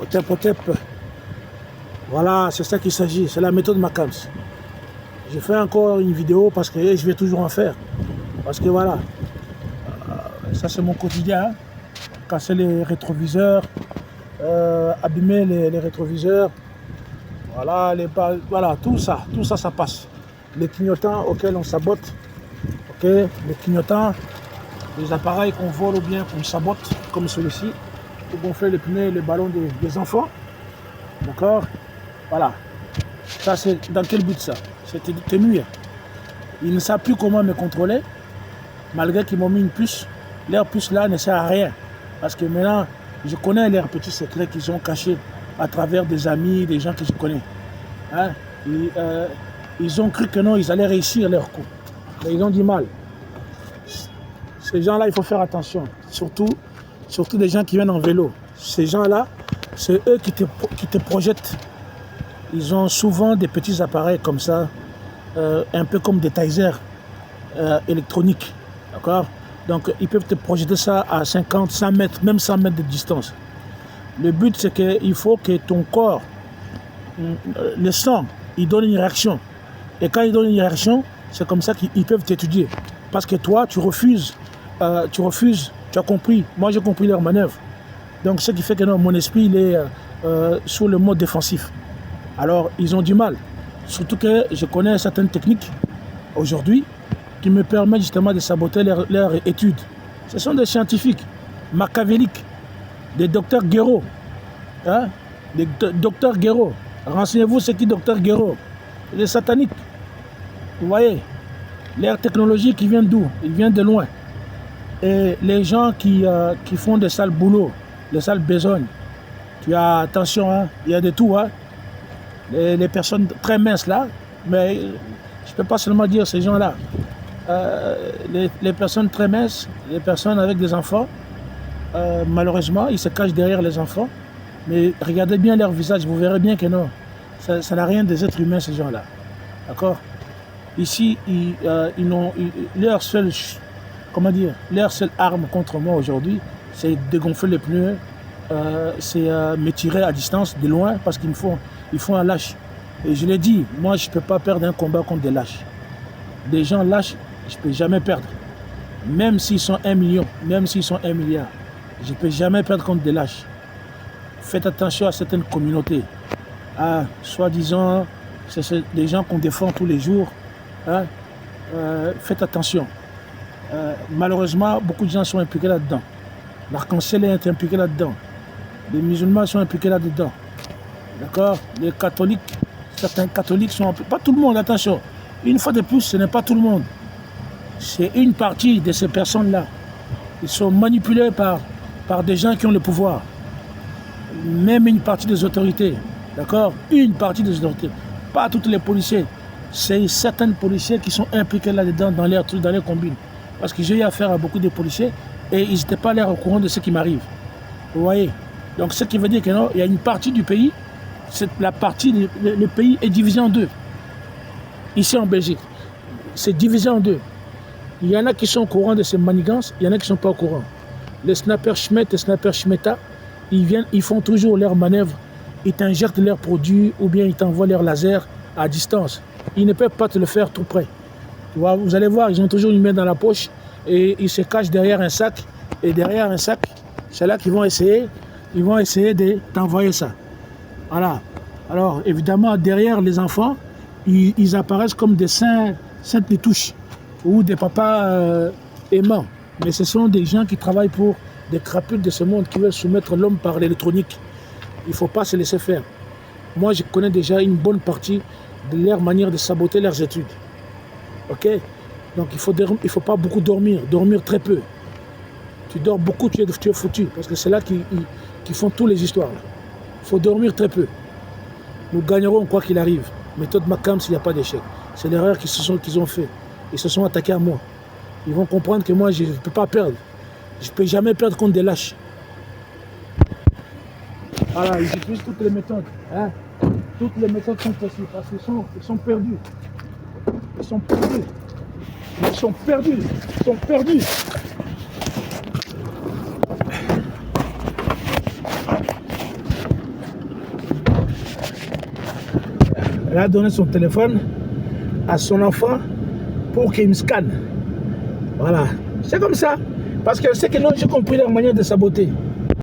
Otep, Otep. Voilà, c'est ça qu'il s'agit. C'est la méthode Macams. J'ai fait encore une vidéo parce que je vais toujours en faire. Parce que voilà, ça c'est mon quotidien. Hein. Casser les rétroviseurs, abîmer les rétroviseurs. Voilà, voilà, tout ça, ça passe. Les clignotants auxquels on sabote. Ok, les clignotants, les appareils qu'on vole ou bien qu'on sabote, comme celui-ci, pour gonfler les pneus et les ballons des enfants. D'accord. Voilà. Ça, c'est dans quel but ça? C'était de te nuire. Ils ne savent plus comment me contrôler, malgré qu'ils m'ont mis une puce. Leur puce là ne sert à rien. Parce que maintenant, je connais leurs petits secrets qu'ils ont cachés à travers des amis, des gens que je connais. Hein? Ils ont cru que non, ils allaient réussir leur coup. Mais ils ont du mal. Ces gens-là, il faut faire attention. Surtout des gens qui viennent en vélo. Ces gens-là, c'est eux qui te projettent. Ils ont souvent des petits appareils comme ça, un peu comme des tasers électroniques. D'accord? Donc, ils peuvent te projeter ça à 50, 100 mètres, même 100 mètres de distance. Le but, c'est qu'il faut que ton corps, le sang, il donne une réaction. Et quand il donne une réaction, c'est comme ça qu'ils peuvent t'étudier. Parce que toi, tu refuses, tu as compris. Moi, j'ai compris leur manœuvre. Donc, ce qui fait que non, mon esprit, il est sur le mode défensif. Alors, ils ont du mal. Surtout que je connais certaines techniques, aujourd'hui, qui me permettent justement de saboter leurs études. Ce sont des scientifiques machiavéliques, des docteurs Guéraud. Hein? Des docteurs Guéraud. Renseignez-vous, c'est qui docteur Guéraud? Les sataniques. Vous voyez, leur technologie qui vient d'où? Ils viennent de loin. Et les gens qui font des sales boulots, des sales besognes, tu as attention, hein? Il y a de tout. Hein? Les personnes très minces là, mais je ne peux pas seulement dire ces gens-là. Les personnes très minces, les personnes avec des enfants, malheureusement, ils se cachent derrière les enfants. Mais regardez bien leur visage, vous verrez bien que non, ça n'a rien des êtres humains, ces gens-là. D'accord? Ici, leur seule arme contre moi aujourd'hui, c'est de gonfler les pneus, c'est me tirer à distance, de loin, parce qu'ils font un lâche. Et je l'ai dit, moi, je ne peux pas perdre un combat contre des lâches. Des gens lâches, je ne peux jamais perdre. Même s'ils sont 1 million, même s'ils sont 1 milliard, je ne peux jamais perdre contre des lâches. Faites attention à certaines communautés. Ah, soi-disant, c'est des gens qu'on défend tous les jours. Hein? Faites attention. Malheureusement, beaucoup de gens sont impliqués là-dedans. L'arc-en-ciel est impliqué là-dedans. Les musulmans sont impliqués là-dedans. D'accord? Les catholiques, certains catholiques sont impliqués. Pas tout le monde, attention. Une fois de plus, ce n'est pas tout le monde. C'est une partie de ces personnes-là. Ils sont manipulés par des gens qui ont le pouvoir. Même une partie des autorités. D'accord? Une partie des autorités. Pas tous les policiers. C'est certains policiers qui sont impliqués là-dedans dans leurs trucs, dans leurs combines. Parce que j'ai eu affaire à beaucoup de policiers et ils n'étaient pas l'air au courant de ce qui m'arrive. Vous voyez? Donc ce qui veut dire que non, il y a une partie du pays, le pays est divisé en deux. Ici en Belgique, c'est divisé en deux. Il y en a qui sont au courant de ces manigances, il y en a qui ne sont pas au courant. Les snappers Schmitt et snappers Schmetta, ils font toujours leurs manœuvres, ils t'injectent leurs produits ou bien ils t'envoient leurs lasers à distance. Ils ne peuvent pas te le faire tout près. Vous allez voir, ils ont toujours une main dans la poche et ils se cachent derrière un sac. Et derrière un sac, c'est là qu'ils vont essayer de t'envoyer ça. Voilà. Alors, évidemment, derrière les enfants, ils apparaissent comme des saintes nitouches ou des papas aimants. Mais ce sont des gens qui travaillent pour des crapules de ce monde qui veulent soumettre l'homme par l'électronique. Il ne faut pas se laisser faire. Moi, je connais déjà une bonne partie de leur manière de saboter leurs études. Ok? Donc, il faut pas beaucoup dormir très peu. Tu dors beaucoup, tu es foutu, parce que c'est là qu'ils font toutes les histoires. Il faut dormir très peu. Nous gagnerons quoi qu'il arrive. Méthode Macams, il n'y a pas d'échec. C'est l'erreur qu'ils ont fait. Ils se sont attaqués à moi. Ils vont comprendre que moi, je ne peux pas perdre. Je ne peux jamais perdre contre des lâches. Voilà, ils utilisent toutes les méthodes. Hein? Toutes les méthodes sont possibles parce qu'ils sont perdus. Ils sont perdus. Ils sont perdus. Ils sont perdus. Elle a donné son téléphone à son enfant pour qu'il me scanne. Voilà. C'est comme ça. Parce qu'elle sait que non, j'ai compris leur manière de saboter.